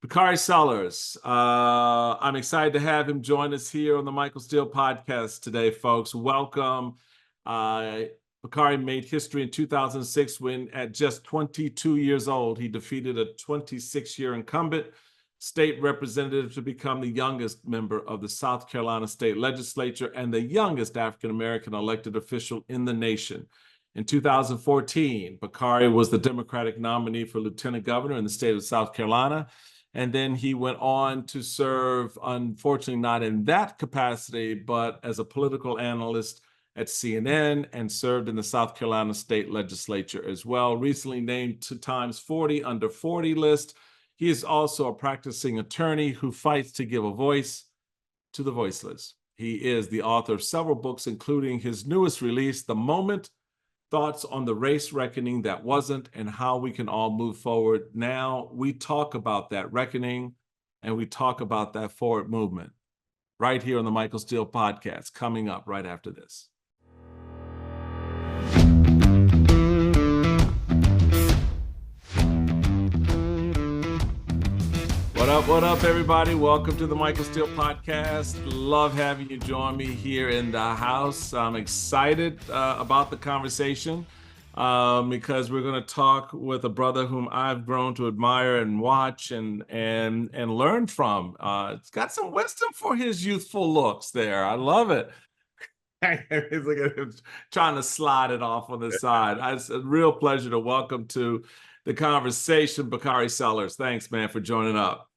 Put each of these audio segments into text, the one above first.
Bakari Sellers. I'm excited to have him join us here on the Michael Steele podcast today, folks. Welcome. Bakari made history in 2006 when, at just 22 years old, he defeated a 26-year incumbent state representative to become the youngest member of the South Carolina state legislature and the youngest African-American elected official in the nation. In 2014, Bakari was the Democratic nominee for lieutenant governor in the state of South Carolina. And then he went on to serve, unfortunately, not in that capacity, but as a political analyst at CNN, and served in the South Carolina state legislature as well. Recently named to Time's 40 Under 40 list. He is also a practicing attorney who fights to give a voice to the voiceless. He is the author of several books, including his newest release, The Moment: Thoughts on the Race Reckoning That Wasn't and How We Can All Move Forward. Now, we talk about that reckoning and we talk about that forward movement right here on the Michael Steele podcast, coming up right after this. What up, everybody? Welcome to the Michael Steele podcast. Love having you join me here in the house. I'm excited about the conversation because we're going to talk with a brother whom I've grown to admire and watch and learn from. It's got some wisdom for his youthful looks there. I love it. Look at him trying to slide it off on the side. It's a real pleasure to welcome to the conversation, Bakari Sellers. Thanks, man, for joining up.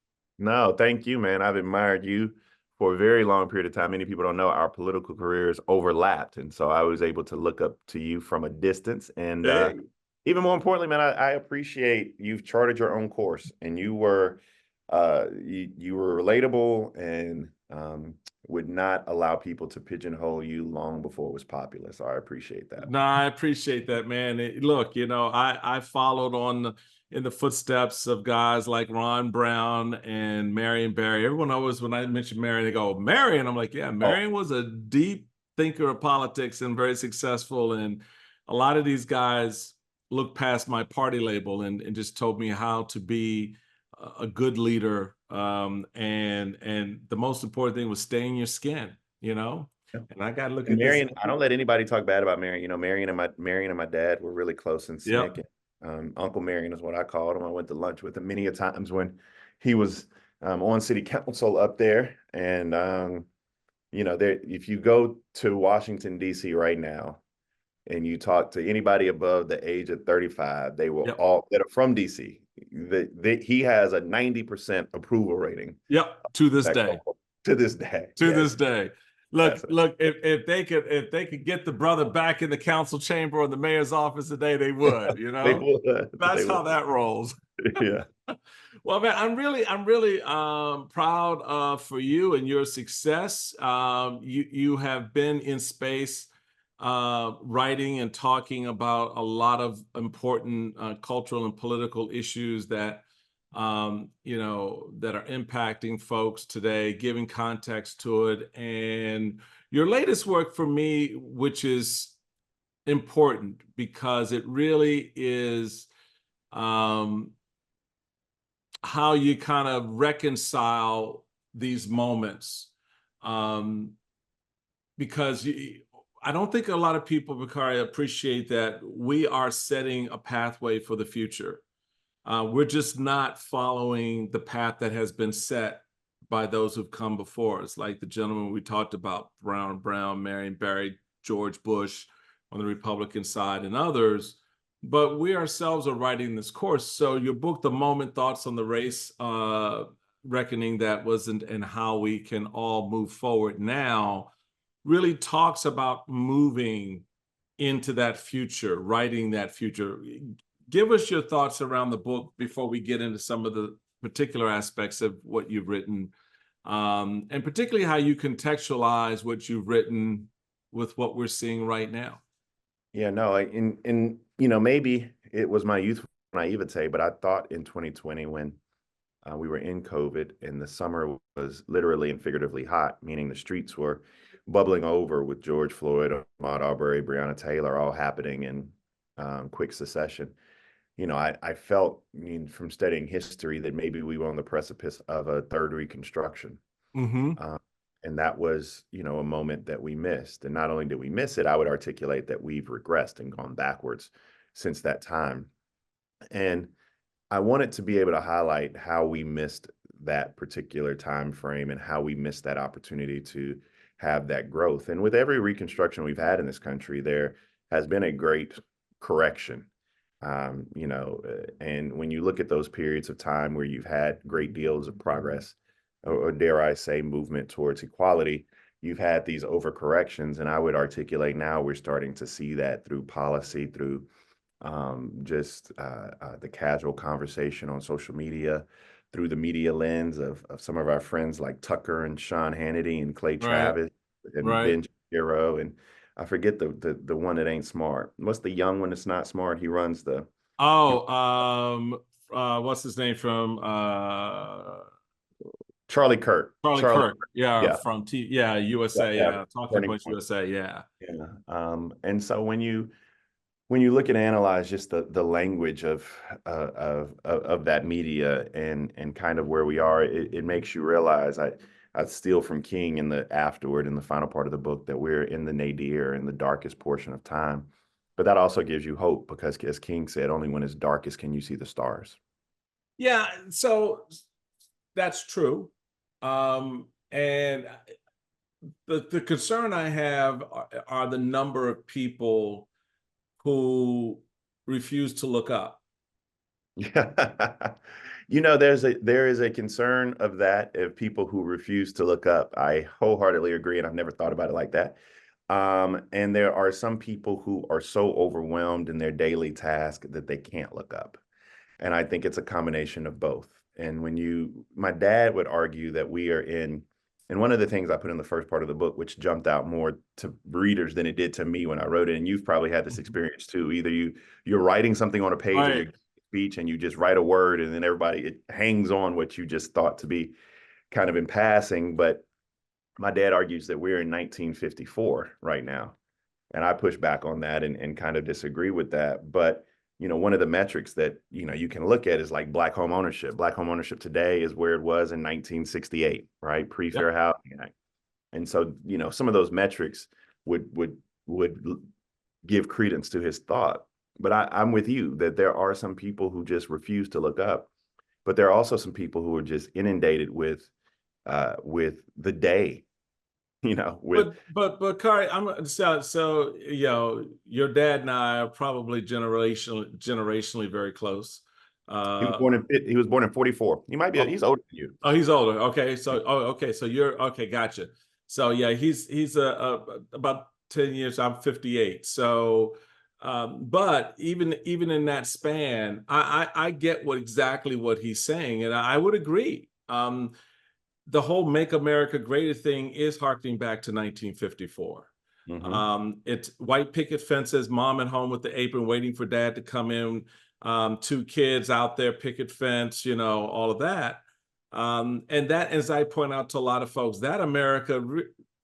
No, thank you, man. I've admired you for a very long period of time. Many people don't know our political careers overlapped. And so I was able to look up to you from a distance. And even more importantly, man, I appreciate you've charted your own course, and you were you were relatable and would not allow people to pigeonhole you long before it was popular. So I appreciate that. No, I appreciate that, man. Look, I followed in the footsteps of guys like Ron Brown and Marion Barry. Everyone always, when I mention Marion, they go, Marion. I'm like, yeah, Marion was a deep thinker of politics and very successful. And a lot of these guys looked past my party label and just told me how to be a good leader. And the most important thing was stay in your skin, And I got to look at Marion. this. I don't let anybody talk bad about Marion. Marion and my dad were really close and SNCC. Yep. Uncle Marion is what I called him. I went to lunch with him many a times when he was on city council up there. And if you go to Washington, D.C. right now, and you talk to anybody above the age of 35, they will all that are from D.C. He has a 90% approval rating. Yep. To this day. To this day. To this day. Look, if they could get the brother back in the council chamber or the mayor's office today, they would, They would. That's how that rolls. Yeah. Well, man, I'm really proud for you and your success. You have been in space writing and talking about a lot of important cultural and political issues that that are impacting folks today, giving context to it. And your latest work for me, which is important because it really is how you kind of reconcile these moments. Because I don't think a lot of people, Bakari, appreciate that we are setting a pathway for the future. We're just not following the path that has been set by those who've come before us, like the gentleman we talked about, Brown, Marion Barry, George Bush on the Republican side, and others. But we ourselves are writing this course. So your book, The Moment: Thoughts on the Race Reckoning That Wasn't and How We Can All Move Forward Now, really talks about moving into that future, writing that future. Give us your thoughts around the book before we get into some of the particular aspects of what you've written, and particularly how you contextualize what you've written with what we're seeing right now. Yeah, no, maybe it was my youthful naivete, but I thought in 2020 when we were in COVID and the summer was literally and figuratively hot, meaning the streets were bubbling over with George Floyd, Ahmaud Arbery, Breonna Taylor all happening in quick succession. I felt, from studying history that maybe we were on the precipice of a third Reconstruction. Mm-hmm. Uh, and that was, a moment that we missed. And not only did we miss it, I would articulate that we've regressed and gone backwards since that time. And I wanted to be able to highlight how we missed that particular time frame and how we missed that opportunity to have that growth. And with every reconstruction we've had in this country, there has been a great correction. And when you look at those periods of time where you've had great deals of progress, or dare I say, movement towards equality, you've had these overcorrections. And I would articulate now we're starting to see that through policy, through just the casual conversation on social media, through the media lens of some of our friends like Tucker and Sean Hannity and Clay Right. Travis and Right. Ben Shapiro. And I forget the one that ain't smart. What's the young one that's not smart? He runs the Oh, what's his name from Charlie Kirk. Charlie Charlie, Kirk? Yeah, yeah, from USA. yeah, Yeah, Talking Turning Points Point. USA. Yeah. Yeah. And so when you look and analyze just the language of that media and kind of where we are, it makes you realize I steal from King in the afterward in the final part of the book that we're in the nadir in the darkest portion of time. But that also gives you hope because as King said, only when it's darkest can you see the stars. Yeah, so that's true. And the concern I have are the number of people who refuse to look up. Yeah. There is a concern of that of people who refuse to look up. I wholeheartedly agree, and I've never thought about it like that. And there are some people who are so overwhelmed in their daily task that they can't look up. And I think it's a combination of both. And my dad would argue that we are and one of the things I put in the first part of the book, which jumped out more to readers than it did to me when I wrote it, and you've probably had this experience too. Either you're writing something on a page of Right. your speech and you just write a word and then it hangs on what you just thought to be kind of in passing. But my dad argues that we're in 1954 right now. And I push back on that and kind of disagree with that. But, one of the metrics that, you can look at is like Black home ownership. Black home ownership today is where it was in 1968, right? Pre-Fair Yep. Housing Act. And so, some of those metrics would give credence to his thought. But I'm with you that there are some people who just refuse to look up. But there are also some people who are just inundated with the day, with But Kari, so your dad and I are probably generationally very close. Uh, he was born in 44. He's older than you. Oh, he's older. Okay. Okay. So you're okay. Gotcha. So yeah, he's about 10 years. I'm 58. So, but even in that span, I get exactly what he's saying, and I would agree. The whole "Make America Great" thing is harkening back to 1954. Hmm. It's white picket fences, mom at home with the apron waiting for dad to come in, two kids out there, picket fence, all of that. And that, as I point out to a lot of folks, that America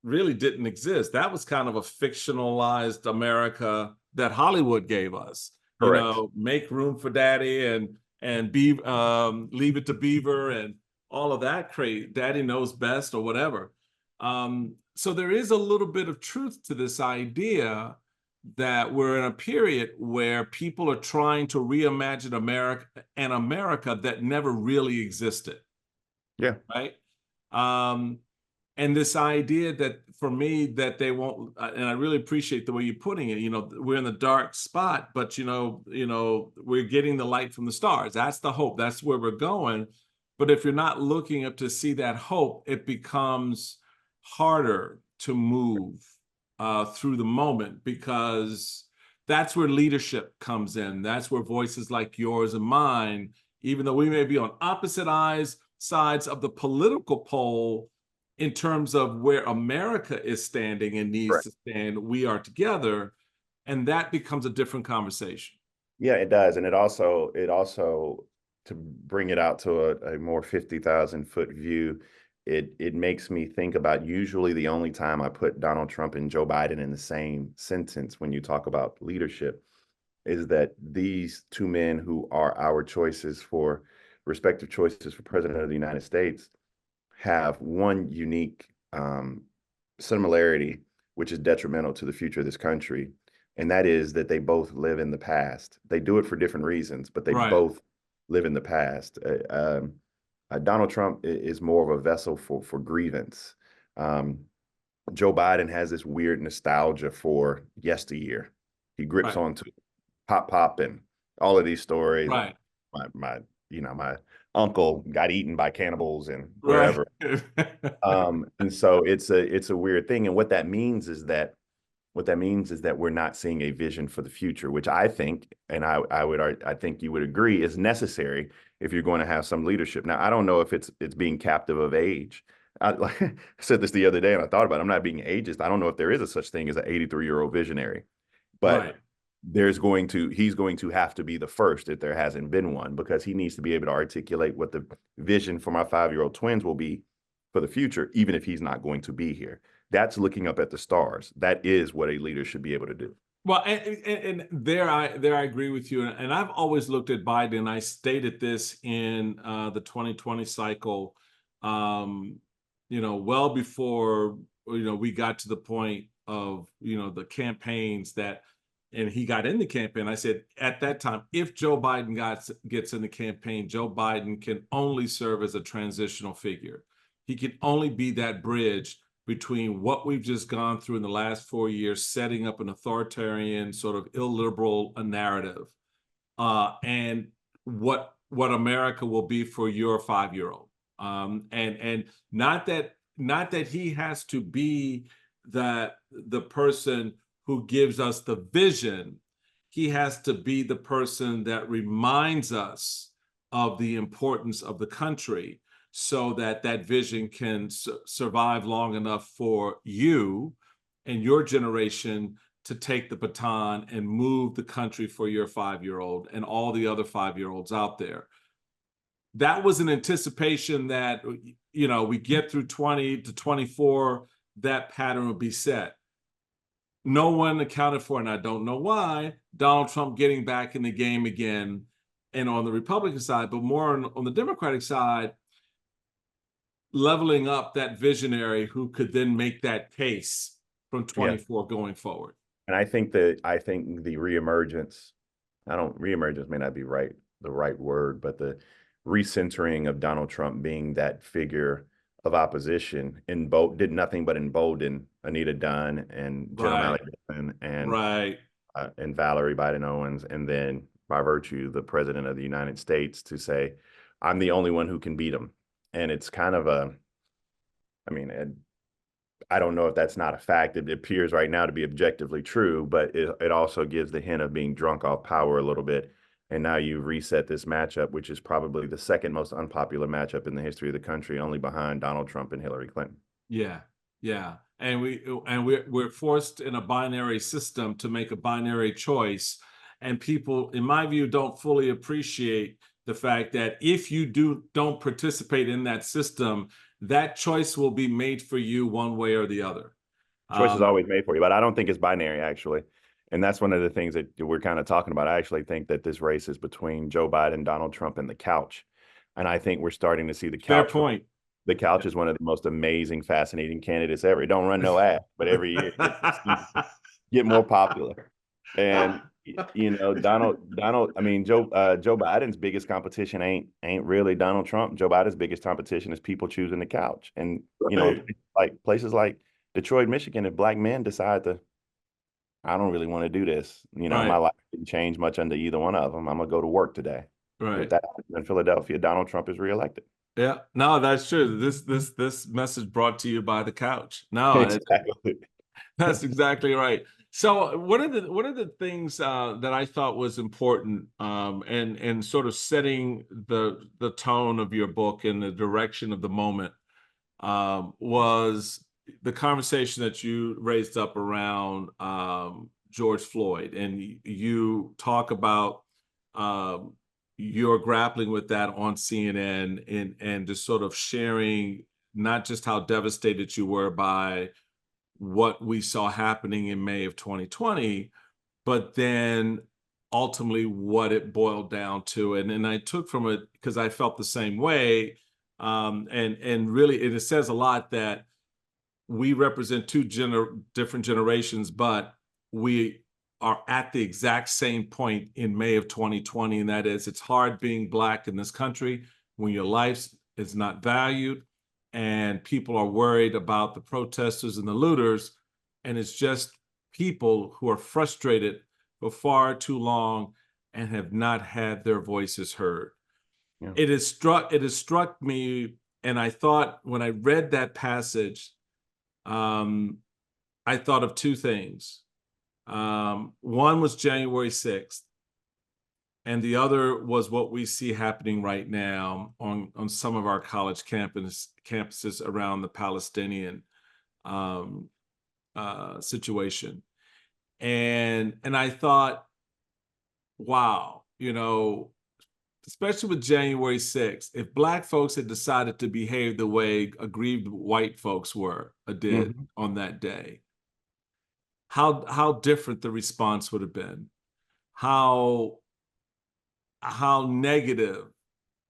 really didn't exist. That was kind of a fictionalized America that Hollywood gave us. Correct. Make room for daddy and be leave it to Beaver and all of that crazy. Daddy knows best or whatever. So there is a little bit of truth to this idea that we're in a period where people are trying to reimagine America that never really existed. Yeah. Right. And this idea that for me that they won't, and I really appreciate the way you're putting it, we're in the dark spot, but we're getting the light from the stars. That's the hope. That's where we're going. But if you're not looking up to see that hope, it becomes harder to move through the moment, because that's where leadership comes in. That's where voices like yours and mine, even though we may be on opposite sides of the political pole in terms of where America is standing and needs Correct. to stand, we are together, and that becomes a different conversation. Yeah, it does. And it also to bring it out to a more 50,000-foot view, it makes me think about usually the only time I put Donald Trump and Joe Biden in the same sentence when you talk about leadership is that these two men who are our choices for respective choices for president of the United States have one unique similarity, which is detrimental to the future of this country. And that is that they both live in the past. They do it for different reasons, but they Right. both live in the past. Donald Trump is more of a vessel for grievance. Joe Biden has this weird nostalgia for yesteryear. He grips Right. onto pop and all of these stories. Right. My uncle got eaten by cannibals and Right. wherever. And so it's a weird thing. And what that means is that we're not seeing a vision for the future, which I think, and I think you would agree, is necessary if you're going to have some leadership. Now, I don't know if it's being captive of age. I said this the other day, and I thought about it. I'm not being ageist. I don't know if there is a such thing as an 83-year-old visionary, but Right. he's going to have to be the first if there hasn't been one, because he needs to be able to articulate what the vision for my 5-year-old twins will be for the future, even if he's not going to be here. That's looking up at the stars. That is what a leader should be able to do. Well, and there I agree with you. And I've always looked at Biden, and I stated this in the 2020 cycle, well before, we got to the point of, the campaigns and he got in the campaign. I said at that time, if Joe Biden gets in the campaign, Joe Biden can only serve as a transitional figure. He can only be that bridge between what we've just gone through in the last 4 years, setting up an authoritarian sort of illiberal narrative, and what America will be for your 5-year-old. And not that he has to be the person who gives us the vision. He has to be the person that reminds us of the importance of the country, so that vision can survive long enough for you and your generation to take the baton and move the country for your 5-year-old and all the other 5-year-olds out there. That was an anticipation that, we get through 20 to 24, that pattern would be set. No one accounted for, and I don't know why, Donald Trump getting back in the game again, and on the Republican side, but more on the Democratic side, leveling up that visionary who could then make that case from 24 going forward. And I think the reemergence, reemergence may not be the right word, but the recentering of Donald Trump being that figure of opposition did nothing but embolden Anita Dunn and Jenna Malley and Valerie Biden Owens, and then by virtue the president of the United States, to say, I'm the only one who can beat him. And it's kind of I don't know if that's not a fact. It appears right now to be objectively true, but it also gives the hint of being drunk off power a little bit. And now you reset this matchup, which is probably the second most unpopular matchup in the history of the country, only behind Donald Trump and Hillary Clinton. Yeah, yeah. And we're forced in a binary system to make a binary choice. And people, in my view, don't fully appreciate the fact that if you don't participate in that system, that choice will be made for you one way or the other. Choice is always made for you, but I don't think it's binary, actually. And that's one of the things that we're kind of talking about. I actually think that this race is between Joe Biden, Donald Trump, and the couch. And I think we're starting to see the couch. Fair point. The couch is one of the most amazing, fascinating candidates ever. It don't run no ad, but every year it get more popular. And Joe Biden's biggest competition ain't really Donald Trump. Joe Biden's biggest competition is people choosing the couch. And like places like Detroit, Michigan, if Black men decide I don't really want to do this, my life didn't change much under either one of them, I'm gonna go to work today. Right. If that happens in Philadelphia, Donald Trump is reelected. Yeah, no, that's true. This message brought to you by the couch. No, exactly. That's exactly right. So one of the things that I thought was important, and sort of setting the tone of your book and the direction of the moment, was the conversation that you raised up around George Floyd, and you talk about you're grappling with that on CNN, and just sort of sharing not just how devastated you were by what we saw happening in May of 2020, but then ultimately what it boiled down to. And I took from it, because I felt the same way. And really, it says a lot that we represent two different generations, but we are at the exact same point in May of 2020, and that is, it's hard being Black in this country when your life is not valued, and people are worried about the protesters and the looters, and it's just people who are frustrated for far too long and have not had their voices heard. Yeah. It has struck me, and I thought when I read that passage, I thought of two things. One was January 6th, and the other was what we see happening right now on some of our college campuses around the Palestinian situation. And I thought, wow, especially with January 6th, if Black folks had decided to behave the way aggrieved white folks did on that day, how different the response would have been, how negative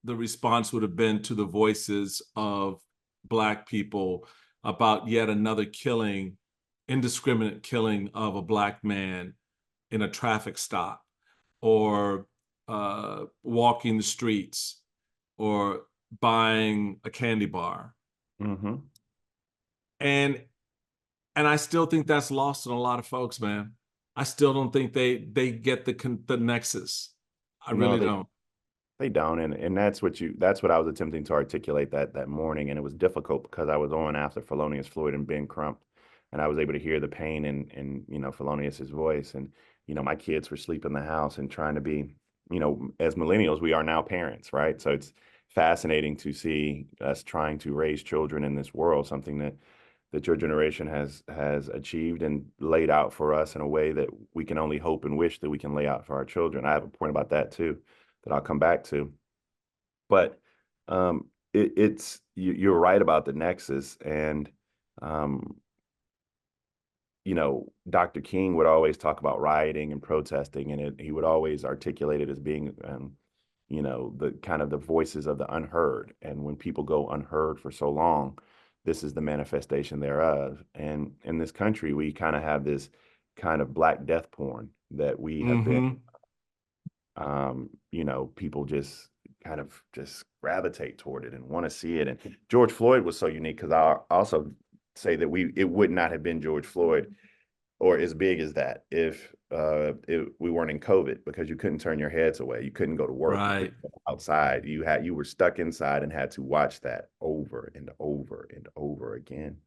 the response would have been to the voices of Black people about yet another killing, indiscriminate killing of a Black man in a traffic stop, or walking the streets, or buying a candy bar. Mm-hmm. And I still think that's lost on a lot of folks, man. I still don't think they get the nexus. I No, really don't. they don't, and that's what I was attempting to articulate that morning, and it was difficult because I was on after Felonious Floyd and Ben Crump, and I was able to hear the pain in Felonious's voice, and my kids were sleeping in the house and trying to be, as millennials, we are now parents, right? So it's fascinating to see us trying to raise children in this world, something that your generation has achieved and laid out for us in a way that we can only hope and wish that we can lay out for our children. I have a point about that too that I'll come back to. But you're right about the nexus, and um, Dr. King would always talk about rioting and protesting, and he would always articulate it as being, the kind of the voices of the unheard. And when people go unheard for so long, this is the manifestation thereof. And in this country, we kind of have this kind of Black death porn that we have been, people just kind of just gravitate toward it and want to see it. And George Floyd was so unique because I also say that it would not have been George Floyd or as big as that if we weren't in COVID, because you couldn't turn your heads away. You couldn't go to work. Right. You couldn't go outside. You were stuck inside and had to watch that over and over and over again.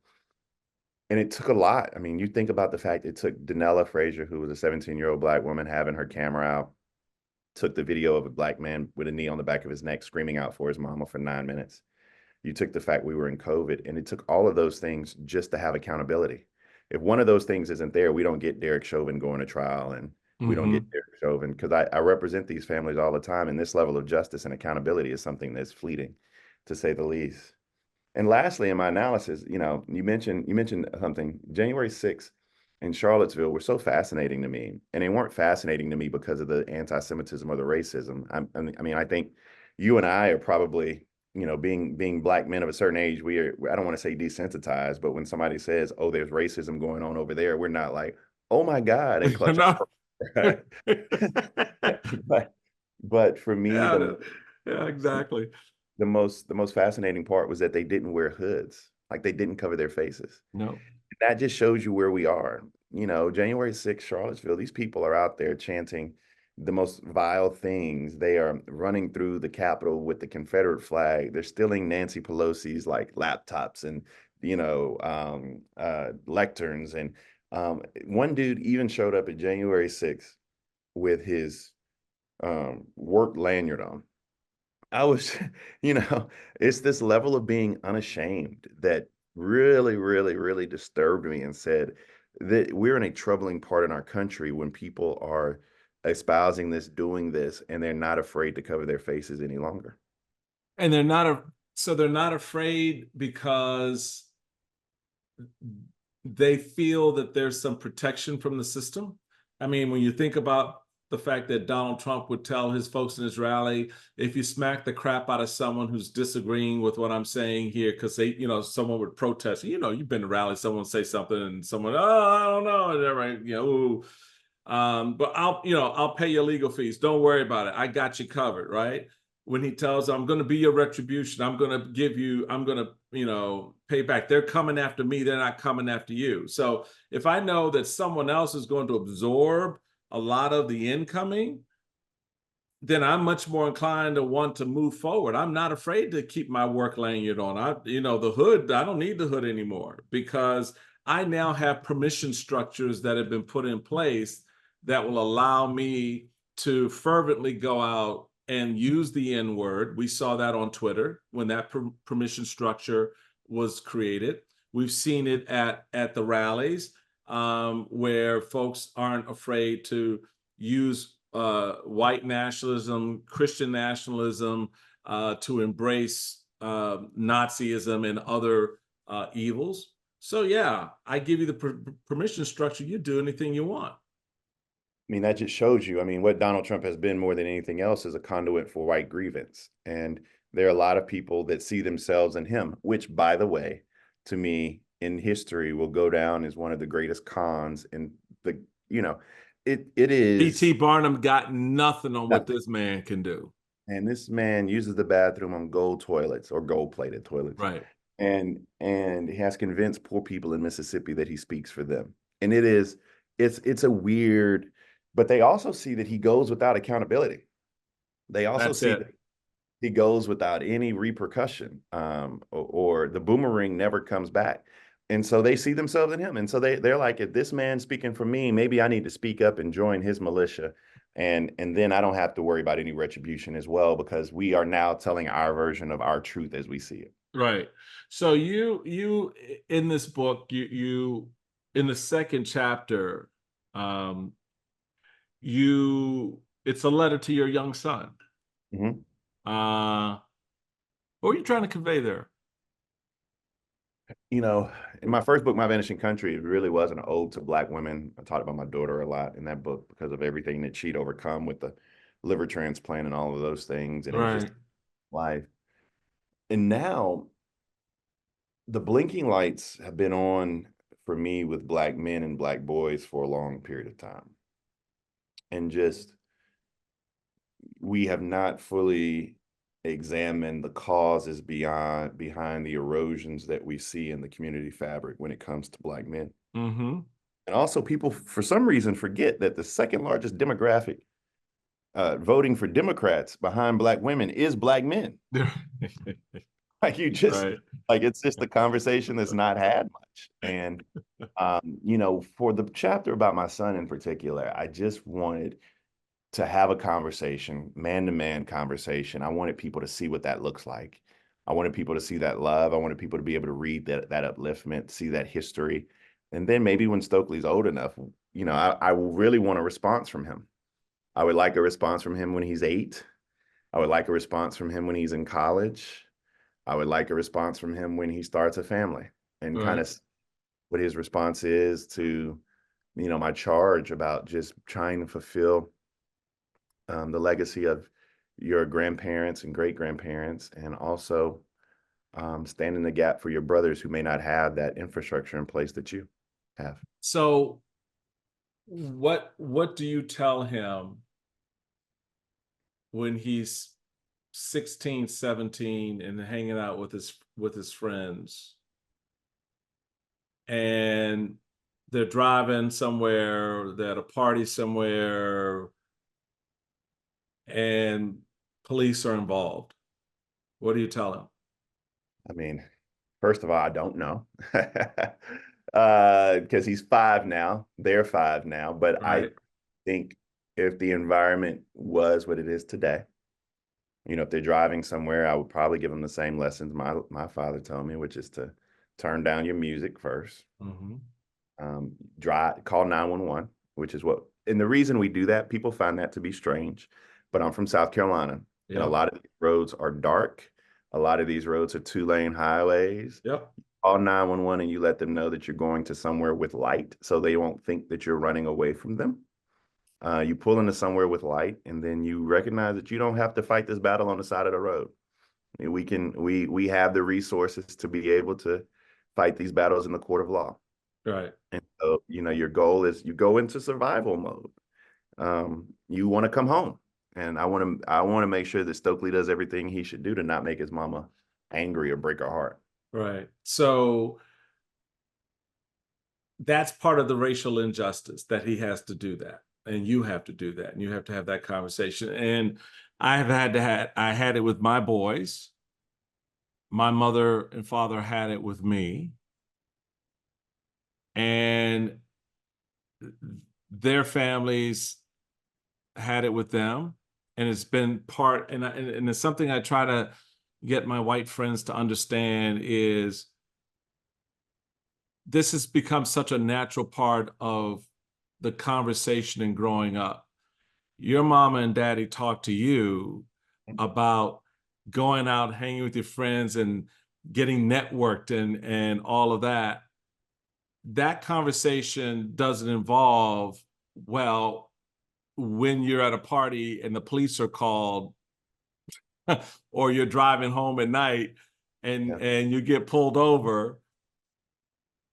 And it took a lot. I mean, you think about the fact it took Danella Frazier, who was a 17-year-old Black woman, having her camera out, took the video of a Black man with a knee on the back of his neck screaming out for his mama for 9 minutes. You took the fact we were in COVID, and it took all of those things just to have accountability. If one of those things isn't there, we don't get Derek Chauvin going to trial, and we don't get Derek Chauvin, because I represent these families all the time, and this level of justice and accountability is something that's fleeting, to say the least. And lastly, in my analysis, you mentioned something. January 6th in Charlottesville were so fascinating to me, and they weren't fascinating to me because of the anti-Semitism or the racism. I think you and I are probably, being Black men of a certain age, I don't want to say desensitized, but when somebody says, "Oh, there's racism going on over there," we're not like, "Oh my God," and clutch. No. Right? but for me, yeah, exactly. the most fascinating part was that they didn't wear hoods, like they didn't cover their faces. No. That just shows you where we are. January 6th, Charlottesville, these people are out there chanting the most vile things. They are running through the Capitol with the Confederate flag. They're stealing Nancy Pelosi's like laptops and, lecterns. And one dude even showed up at January 6th with his work lanyard on. I was, it's this level of being unashamed that really, really, really disturbed me, and said that we're in a troubling part in our country when people are espousing this, doing this, and they're not afraid to cover their faces any longer. And they're not afraid because they feel that there's some protection from the system. I mean, when you think about the fact that Donald Trump would tell his folks in his rally, if you smack the crap out of someone who's disagreeing with what I'm saying here, because they, someone would protest. You've been to rallies, someone say something and someone, oh, I don't know, and everybody, ooh. But I'll pay your legal fees. Don't worry about it. I got you covered, right? When he tells, I'm going to be your retribution. I'm going to pay back. They're coming after me. They're not coming after you. So if I know that someone else is going to absorb a lot of the incoming, then I'm much more inclined to want to move forward. I'm not afraid to keep my work lanyard on. The hood, I don't need the hood anymore, because I now have permission structures that have been put in place that will allow me to fervently go out and use the N-word. We saw that on Twitter when that permission structure was created. We've seen it at the rallies, where folks aren't afraid to use white nationalism, Christian nationalism, to embrace Nazism and other evils. So yeah, I give you the permission structure. You do anything you want. I mean, that just shows you, what Donald Trump has been more than anything else is a conduit for white grievance. And there are a lot of people that see themselves in him, which, by the way, to me, in history will go down as one of the greatest cons. And it is. P.T. Barnum got nothing on what this man can do. And this man uses the bathroom on gold toilets or gold-plated toilets. Right. And he has convinced poor people in Mississippi that he speaks for them. And it's a weird, but they also see that he goes without accountability. They also see that he goes without any repercussion, or the boomerang never comes back. And so they see themselves in him. And so they're like, if this man's speaking for me, maybe I need to speak up and join his militia. And then I don't have to worry about any retribution as well, because we are now telling our version of our truth as we see it. Right. So you in this book, you in the second chapter, it's a letter to your young son. Mm-hmm. What are you trying to convey there? In my first book, My Vanishing Country, it really was an ode to Black women. I talked about my daughter a lot in that book because of everything that she'd overcome with the liver transplant and all of those things. And It was just life. And now the blinking lights have been on for me with Black men and Black boys for a long period of time. And we have not fully examine the causes behind the erosions that we see in the community fabric when it comes to Black men. Mm-hmm. And also, people for some reason forget that the second largest demographic voting for Democrats behind Black women is Black men. Like it's just a conversation that's not had much. And for the chapter about my son in particular, I just wanted to have a conversation, man-to-man conversation. I wanted people to see what that looks like. I wanted people to see that love. I wanted people to be able to read that upliftment, see that history. And then maybe when Stokely's old enough, I will really want a response from him. I would like a response from him when he's 8. I would like a response from him when he's in college. I would like a response from him when he starts a family, and kind of what his response is to, my charge about just trying to fulfill the legacy of your grandparents and great-grandparents, and also stand in the gap for your brothers who may not have that infrastructure in place that you have. So what do you tell him when he's 16, 17 and hanging out with his friends, and they're driving somewhere, they're at a party somewhere, and police are involved? What do you tell him? First of all, I don't know, because he's 5 now. They're 5 now. But I think if the environment was what it is today, if they're driving somewhere, I would probably give them the same lessons my father told me, which is to turn down your music first. Mm-hmm. Call 911, which is what, and the reason we do that, people find that to be strange, but I'm from South Carolina. Yep. And a lot of these roads are dark. A lot of these roads are 2-lane highways. Yep. Call 911 and you let them know that you're going to somewhere with light, so they won't think that you're running away from them. You pull into somewhere with light, and then you recognize that you don't have to fight this battle on the side of the road. We have the resources to be able to fight these battles in the court of law. Right. And so, your goal is you go into survival mode. You want to come home, and I want to make sure that Stokely does everything he should do to not make his mama angry or break her heart. Right. So that's part of the racial injustice, that he has to do that, and you have to do that, and you have to have that conversation. And I had it with my boys. My mother and father had it with me, and their families had it with them. And it's been part, and it's something I try to get my white friends to understand, is this has become such a natural part of the conversation and growing up. Your mama and daddy talk to you about going out, hanging with your friends and getting networked and all of that. That conversation doesn't involve, well, when you're at a party and the police are called or you're driving home at night and you get pulled over.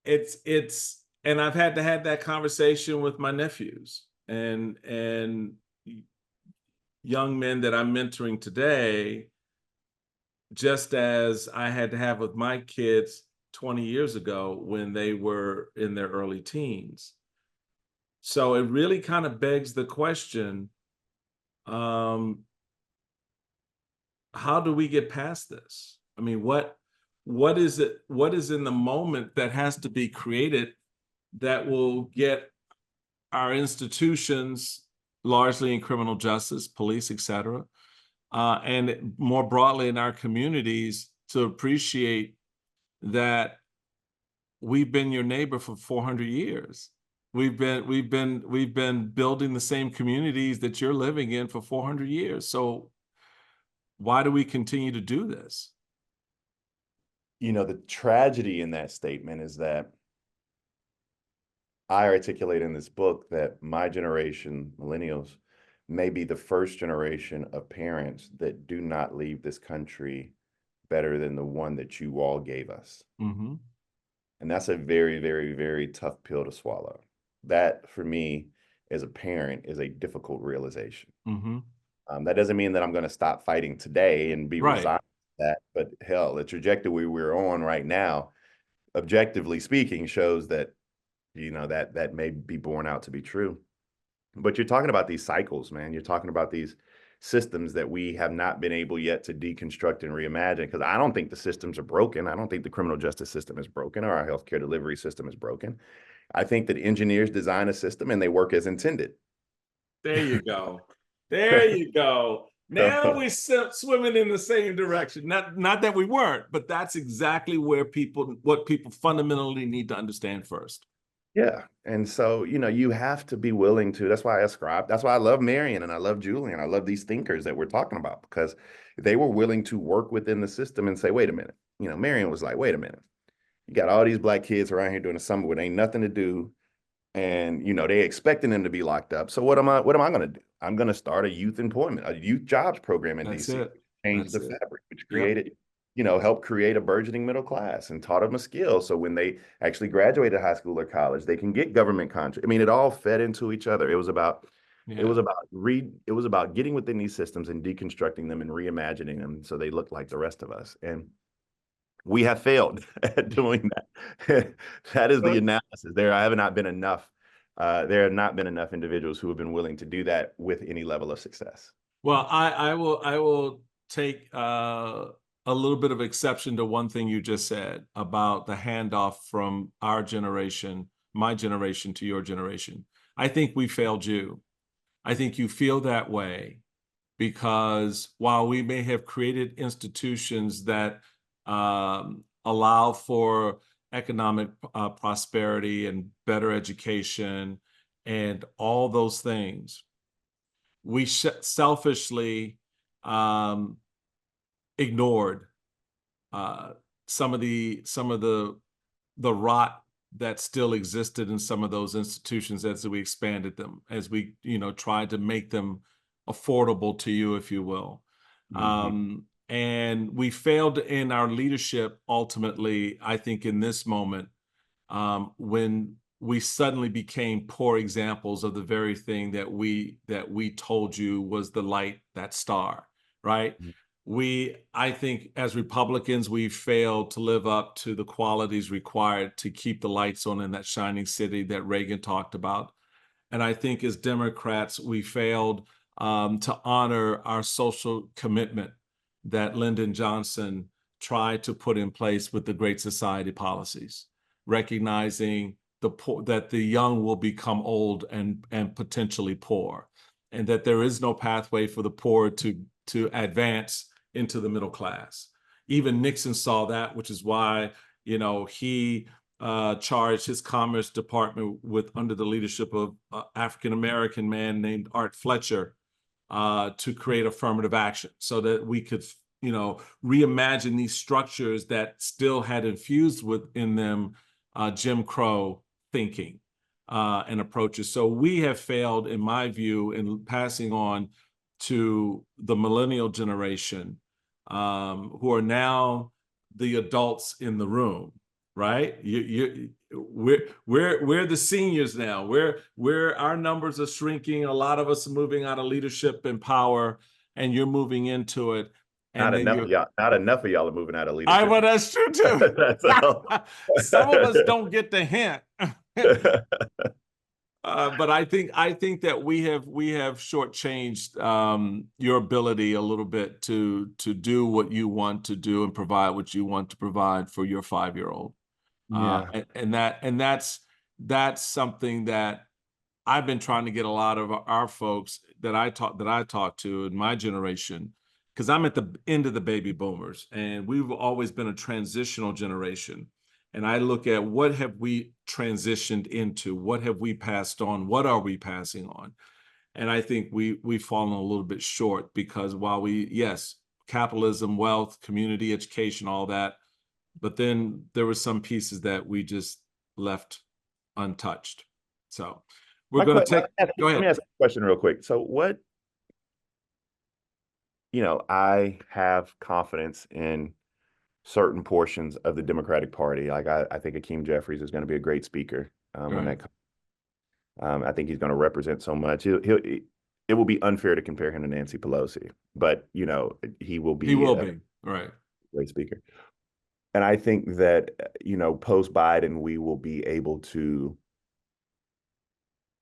And I've had to have that conversation with my nephews and young men that I'm mentoring today, just as I had to have with my kids 20 years ago when they were in their early teens. So it really kind of begs the question, how do we get past this? I mean, what is it? What is in the moment that has to be created that will get our institutions, largely in criminal justice, police, et cetera, and more broadly in our communities, to appreciate that we've been your neighbor for 400 years. We've been building the same communities that you're living in for 400 years. So why do we continue to do this? The tragedy in that statement is that I articulate in this book that my generation, millennials, may be the first generation of parents that do not leave this country better than the one that you all gave us. Mm-hmm. And that's a very, very, very tough pill to swallow. That, for me, as a parent, is a difficult realization. Mm-hmm. That doesn't mean that I'm going to stop fighting today and be Right. resigned to that. But hell, the trajectory we're on right now, objectively speaking, shows that that may be borne out to be true. But you're talking about these cycles, man. You're talking about these systems that we have not been able yet to deconstruct and reimagine, because I don't think the systems are broken. I don't think the criminal justice system is broken or our healthcare delivery system is broken. I think that engineers design a system and they work as intended. There you go. There you go. Now we're swimming in the same direction. Not that we weren't, but that's exactly what people fundamentally need to understand first. Yeah. And so, you have to be willing to, that's why I ascribe, that's why I love Marion and I love Julian. I love these thinkers that we're talking about, because they were willing to work within the system and say, wait a minute. Marion was like, wait a minute. You got all these black kids around here doing the summer with ain't nothing to do. And, they expecting them to be locked up. So what am I going to do? I'm going to start a youth jobs program in That's DC, it. change the fabric, which created, helped create a burgeoning middle class and taught them a skill. So when they actually graduated high school or college, they can get government contracts. I mean, it all fed into each other. It was about getting within these systems and deconstructing them and reimagining them so they look like the rest of us. And we have failed at doing that. That is the analysis. There have not been enough individuals who have been willing to do that with any level of success. Well, I will take a little bit of exception to one thing you just said about the handoff from our generation, my generation, to your generation. I think we failed you. I think you feel that way because while we may have created institutions that allow for economic prosperity and better education and all those things, we selfishly ignored some of the rot that still existed in some of those institutions as we expanded them, as we, tried to make them affordable to you, if you will. And we failed in our leadership ultimately, I think, in this moment, when we suddenly became poor examples of the very thing that we told you was the light, that star, right? I think as Republicans, we failed to live up to the qualities required to keep the lights on in that shining city that Reagan talked about. And I think as Democrats, we failed to honor our social commitment that Lyndon Johnson tried to put in place with the Great Society policies, recognizing that the young will become old and potentially poor, and that there is no pathway for the poor to advance into the middle class. Even Nixon saw that, which is why he charged his Commerce Department with, under the leadership of African-American man named Art Fletcher, to create affirmative action so that we could, reimagine these structures that still had infused within them Jim Crow thinking and approaches. So we have failed, in my view, in passing on to the millennial generation, who are now the adults in the room, right? We're the seniors now. Our numbers are shrinking. A lot of us are moving out of leadership and power, and you're moving into it. And not enough of y'all are moving out of leadership. Well, that's true too. Some of us don't get the hint. But I think that we have shortchanged your ability a little bit to do what you want to do and provide what you want to provide for your 5-year-old. And that's something that I've been trying to get a lot of our folks that I talk to in my generation, because I'm at the end of the baby boomers, and we've always been a transitional generation. And I look at what have we transitioned into, what have we passed on, what are we passing on? And I think we've fallen a little bit short, because while yes, capitalism, wealth, community, education, all that, but then there were some pieces that we just left untouched. So we're going to take, go ahead. Let me ask a question real quick. So what, I have confidence in certain portions of the Democratic Party. Like I think Hakeem Jeffries is going to be a great speaker when that comes. I think he's going to represent so much. It will be unfair to compare him to Nancy Pelosi, but he will be right, great speaker. And I think that post Biden, we will be able to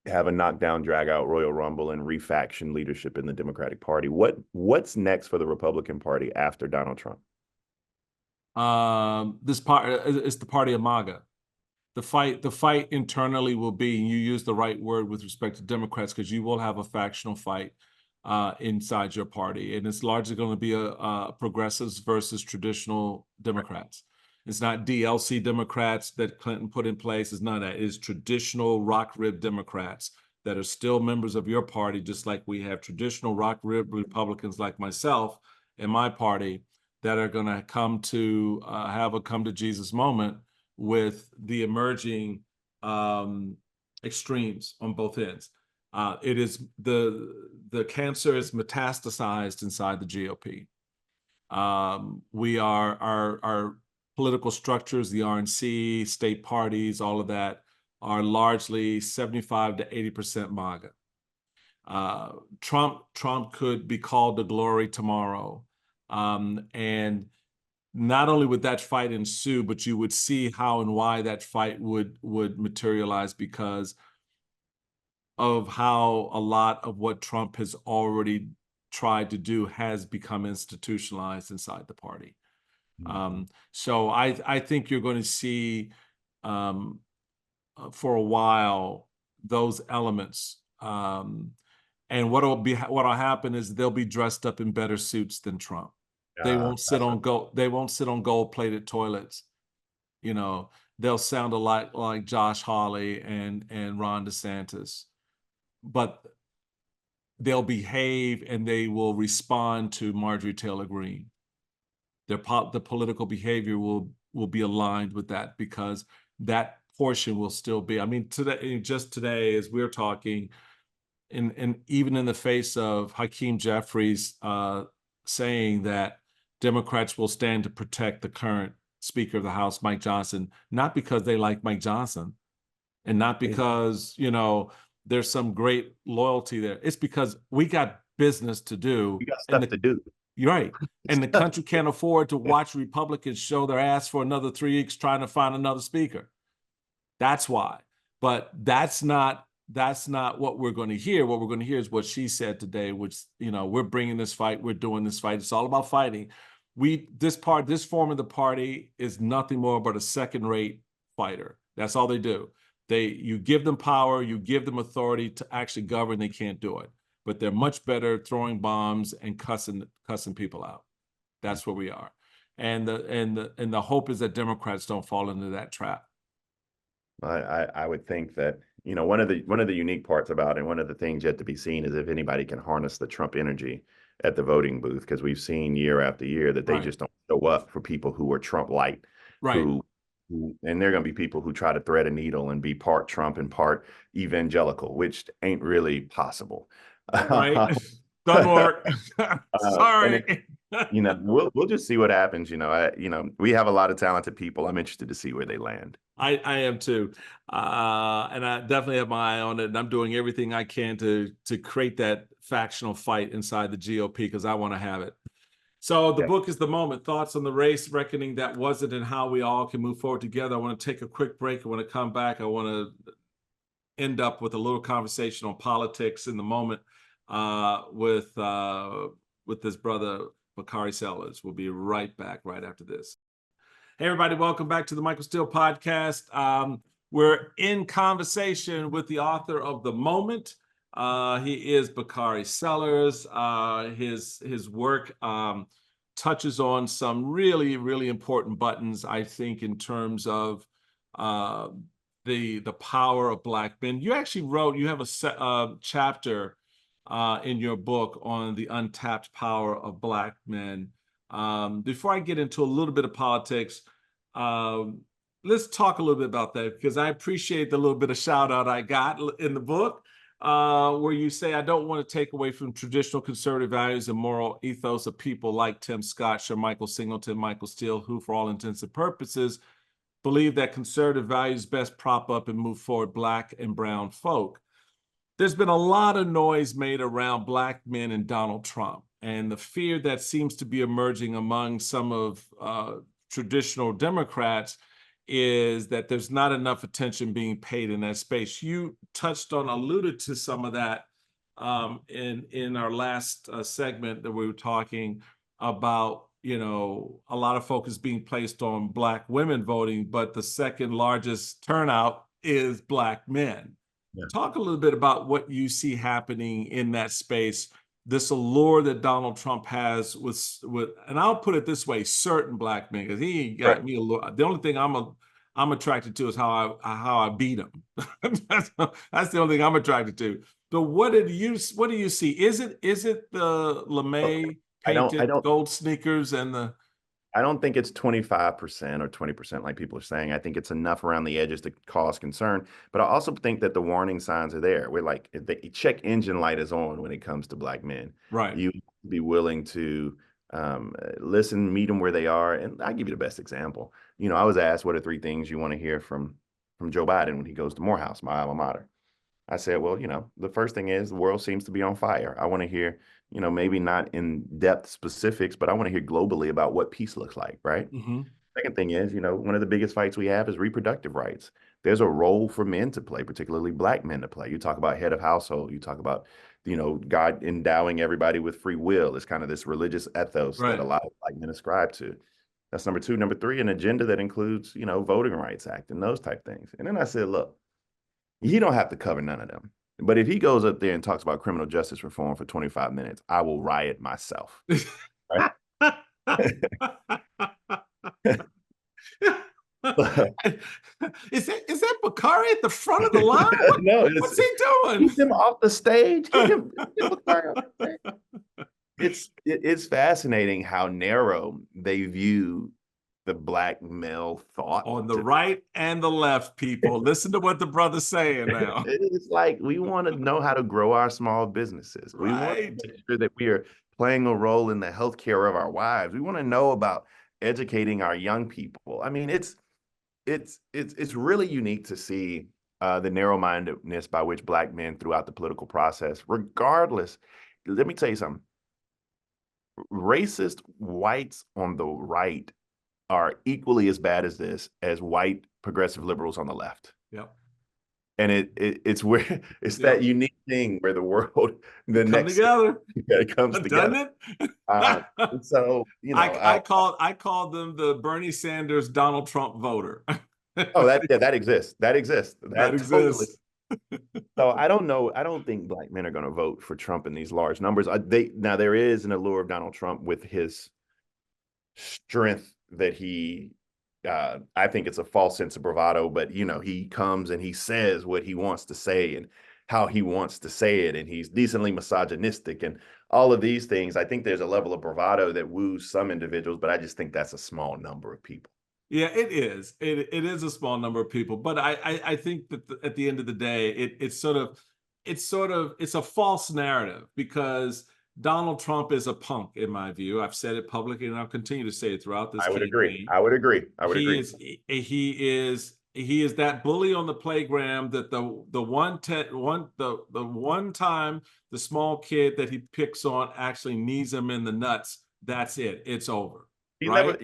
have a knockdown, drag out Royal Rumble and refaction leadership in the Democratic Party. What's next for the Republican Party after Donald Trump? This part is the party of MAGA. The fight internally will be, and you use the right word with respect to Democrats, because you will have a factional fight inside your party, and it's largely going to be a progressives versus traditional Democrats. It's not DLC Democrats that Clinton put in place. It's none of that. It is traditional rock rib Democrats that are still members of your party, just like we have traditional rock rib Republicans like myself and my party that are going to come to have a come to Jesus moment with the emerging extremes on both ends. It is the cancer is metastasized inside the GOP. We are our political structures, the RNC, state parties, all of that are largely 75 to 80% MAGA. Trump could be called to glory tomorrow. And not only would that fight ensue, but you would see how and why that fight would materialize, because of how a lot of what Trump has already tried to do has become institutionalized inside the party. So I think you're going to see for a while those elements. And what'll happen is they'll be dressed up in better suits than Trump. They won't sit on gold-plated toilets. They'll sound a lot like Josh Hawley and Ron DeSantis, but they'll behave and they will respond to Marjorie Taylor Greene. The political behavior will be aligned with that, because that portion will still be. I mean, today, just today, as we're talking, and even in the face of Hakeem Jeffries saying that Democrats will stand to protect the current Speaker of the House, Mike Johnson, not because they like Mike Johnson and not because, there's some great loyalty there. It's because we got business to do. We got stuff to do. You're right. And the country can't afford to watch Republicans show their ass for another 3 weeks trying to find another speaker. That's why. But that's not what we're going to hear. What we're going to hear is what she said today, which, we're bringing this fight. We're doing this fight. It's all about fighting. This form of the party is nothing more but a second-rate fighter. That's all they do. You give them power, you give them authority to actually govern. They can't do it, but they're much better throwing bombs and cussing people out. That's where we are, and the hope is that Democrats don't fall into that trap. I would think that one of the unique parts about it, and one of the things yet to be seen, is if anybody can harness the Trump energy at the voting booth, because we've seen year after year that they just don't show up for people who are Trump light, right? And they're going to be people who try to thread a needle and be part Trump and part evangelical, which ain't really possible. Right? Doesn't work. Sorry. We'll just see what happens. We have a lot of talented people. I'm interested to see where they land. I am too, and I definitely have my eye on it. And I'm doing everything I can to create that factional fight inside the GOP because I want to have it. So the book is The Moment, Thoughts on the Race, Reckoning That Wasn't, and How We All Can Move Forward Together. I want to take a quick break. I want to come back. I want to end up with a little conversation on politics in the moment with this brother, Bakari Sellers. We'll be right back right after this. Hey, everybody, welcome back to the Michael Steele podcast. We're in conversation with the author of The Moment. He is Bakari Sellers. His work touches on some really, really important buttons, I think, in terms of the power of Black men. You actually you have a chapter in your book on the untapped power of Black men. Before I get into a little bit of politics, let's talk a little bit about that, because I appreciate the little bit of shout out I got in the book. Where you say, I don't want to take away from traditional conservative values and moral ethos of people like Tim Scott, Sir Michael Singleton, Michael Steele, who, for all intents and purposes, believe that conservative values best prop up and move forward Black and brown folk. There's been a lot of noise made around Black men and Donald Trump, and the fear that seems to be emerging among some of traditional Democrats is that there's not enough attention being paid in that space. You alluded to some of that in our last segment that we were talking about, a lot of focus being placed on Black women voting, but the second largest turnout is Black men. Yeah. Talk a little bit about what you see happening in that space, this allure that Donald Trump has with, and I'll put it this way, certain Black men, because he got me allure. The only thing I'm attracted to is how I beat him. That's the only thing I'm attracted to. But what do you see? Is it the LeMay painted gold sneakers and the? I don't think it's 25% or 20% like people are saying. I think it's enough around the edges to cause concern. But I also think that the warning signs are there. We're like, the check engine light is on when it comes to Black men. Right. You be willing to listen, meet them where they are. And I'll give you the best example. I was asked, what are 3 things you want to hear from Joe Biden when he goes to Morehouse, my alma mater? I said, well, the first thing is the world seems to be on fire. I want to hear, maybe not in depth specifics, but I want to hear globally about what peace looks like, right? Mm-hmm. Second thing is, one of the biggest fights we have is reproductive rights. There's a role for men to play, particularly Black men to play. You talk about head of household. You talk about, God endowing everybody with free will. It's kind of this religious ethos that a lot of Black men ascribe to. That's number 2. Number 3, an agenda that includes, Voting Rights Act and those type things. And then I said, look, he don't have to cover none of them. But if he goes up there and talks about criminal justice reform for 25 minutes, I will riot myself. Right? Is that Bakari at the front of the line? No, what's he doing? Keep him off the stage. Get Bakari off the stage. It's fascinating how narrow they view the black male thought. On the right and the left, people. Listen to what the brother's saying now. It's like we want to know how to grow our small businesses. We want to Right. make sure that we are playing a role in the healthcare of our wives. We want to know about educating our young people. I mean, it's really unique to see the narrow-mindedness by which black men throughout the political process, regardless. Let me tell you something. Racist whites on the right are equally as bad as this as white progressive liberals on the left. Yep. And it's where it's Yep. that unique thing where the world, the Come next together. it comes Doesn't together. it? So I called them the Bernie Sanders Donald Trump voter. oh that exists. That exists. That That totally. exists. So I don't know. I don't think black men are going to vote for Trump in these large numbers. Now there is an allure of Donald Trump with his strength that he I think it's a false sense of bravado, but he comes and he says what he wants to say and how he wants to say it, and he's decently misogynistic and all of these things. I think there's a level of bravado that woos some individuals, but I just think that's a small number of people. Yeah, it is. It is a small number of people, but I think that at the end of the day, it's a false narrative because Donald Trump is a punk, in my view. I've said it publicly, and I'll continue to say it throughout this I would agree. campaign. I would agree. I would agree. He is that bully on the playground that the one time the small kid that he picks on actually knees him in the nuts. That's it. It's over. He right? never.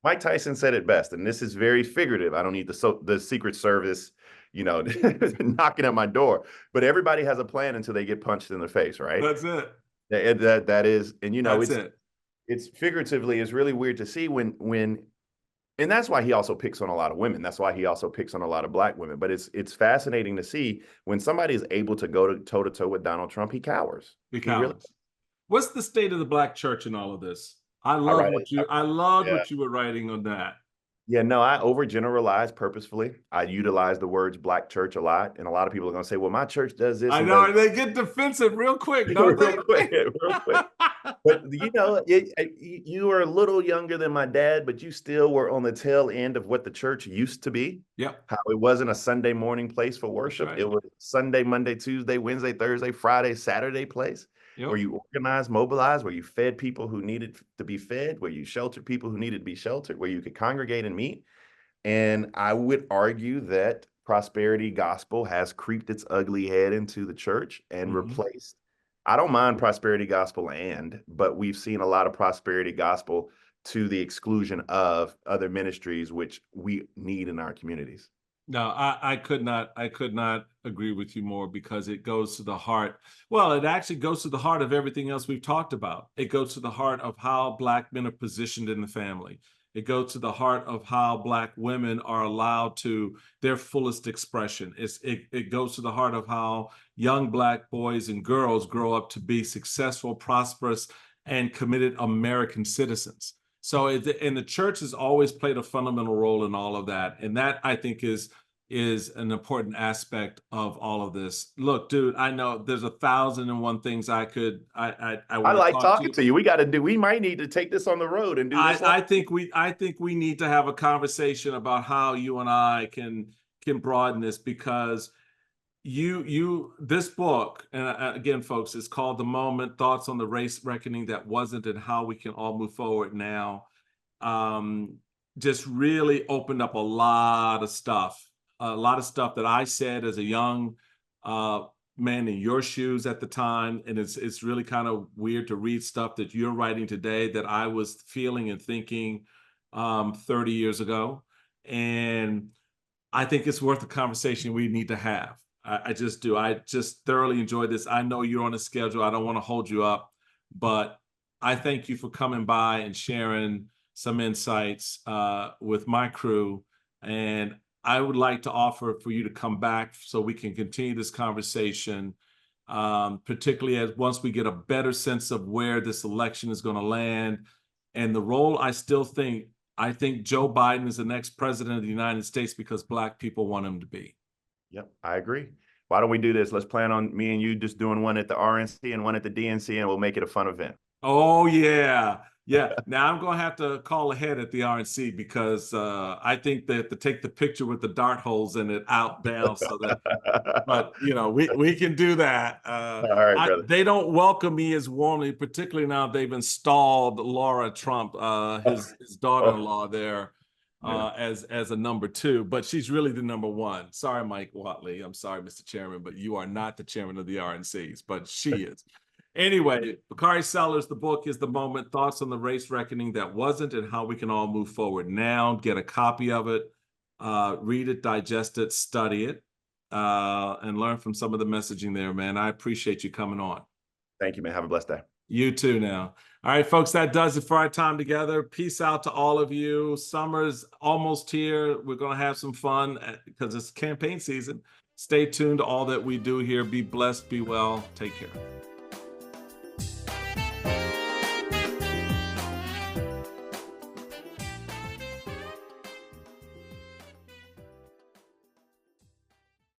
Mike Tyson said it best, and this is very figurative. I don't need the Secret Service, knocking at my door. But everybody has a plan until they get punched in the face, right? That's it. That is, and That's it. It's figuratively, it's really weird to see when, and that's why he also picks on a lot of women. That's why he also picks on a lot of black women. But it's fascinating to see when somebody is able to go toe to toe with Donald Trump, he cowers. He cowers. What's the state of the black church in all of this? I loved what you were writing on that. Yeah, no, I overgeneralize purposefully. I utilize the words black church a lot. And a lot of people are going to say, well, my church does this. I know, and they get defensive real quick, don't they? Real quick. But, you were a little younger than my dad, but you still were on the tail end of what the church used to be. Yep. How it wasn't a Sunday morning place for worship. Right. It was Sunday, Monday, Tuesday, Wednesday, Thursday, Friday, Saturday place. Yep. Where you organized, mobilized, where you fed people who needed to be fed, where you sheltered people who needed to be sheltered, where you could congregate and meet. And I would argue that prosperity gospel has creeped its ugly head into the church and replaced. I don't mind prosperity gospel but we've seen a lot of prosperity gospel to the exclusion of other ministries, which we need in our communities. No, I could not agree with you more because it goes to the heart. Well, it actually goes to the heart of everything else we've talked about. It goes to the heart of how black men are positioned in the family. It goes to the heart of how black women are allowed to their fullest expression. It goes to the heart of how young black boys and girls grow up to be successful, prosperous, and committed American citizens. So, and the church has always played a fundamental role in all of that. And that, I think, is an important aspect of all of this. Look, dude, I know there's 1,001 things I like talking to you. We might need to take this on the road and do this. I think we need to have a conversation about how you and I can broaden this, because this book, and again, folks, it's called The Moment: Thoughts on the Race Reckoning That Wasn't and How We Can All Move Forward Now. Just really opened up a lot of stuff that I said as a young man in your shoes at the time. And it's really kind of weird to read stuff that you're writing today that I was feeling and thinking 30 years ago. And I think it's worth a conversation we need to have. I just do. I just thoroughly enjoyed this. I know you're on a schedule. I don't want to hold you up, but I thank you for coming by and sharing some insights with my crew. And I would like to offer for you to come back so we can continue this conversation, particularly as once we get a better sense of where this election is going to land and the role. I think Joe Biden is the next president of the United States because black people want him to be. Yep, I agree. Why don't we do this? Let's plan on me and you just doing one at the RNC and one at the DNC, and we'll make it a fun event. Oh, yeah. Yeah, now I'm gonna have to call ahead at the RNC because I think they have to take the picture with the dart holes in it out down so that, but we can do that. All right, brother. They don't welcome me as warmly, particularly now they've installed Laura Trump, his daughter-in-law there, Yeah. as a number 2, but she's really the number 1. Sorry, Mike Watley. I'm sorry, Mr. Chairman, but you are not the chairman of the RNCs, but she is. Anyway, Bakari Sellers, the book is The Moment, Thoughts on the Race Reckoning That Wasn't and How We Can All Move Forward Now. Get a copy of it, read it, digest it, study it, and learn from some of the messaging there, man. I appreciate you coming on. Thank you, man. Have a blessed day. You too now. All right, folks, that does it for our time together. Peace out to all of you. Summer's almost here. We're going to have some fun because it's campaign season. Stay tuned to all that we do here. Be blessed, be well. Take care.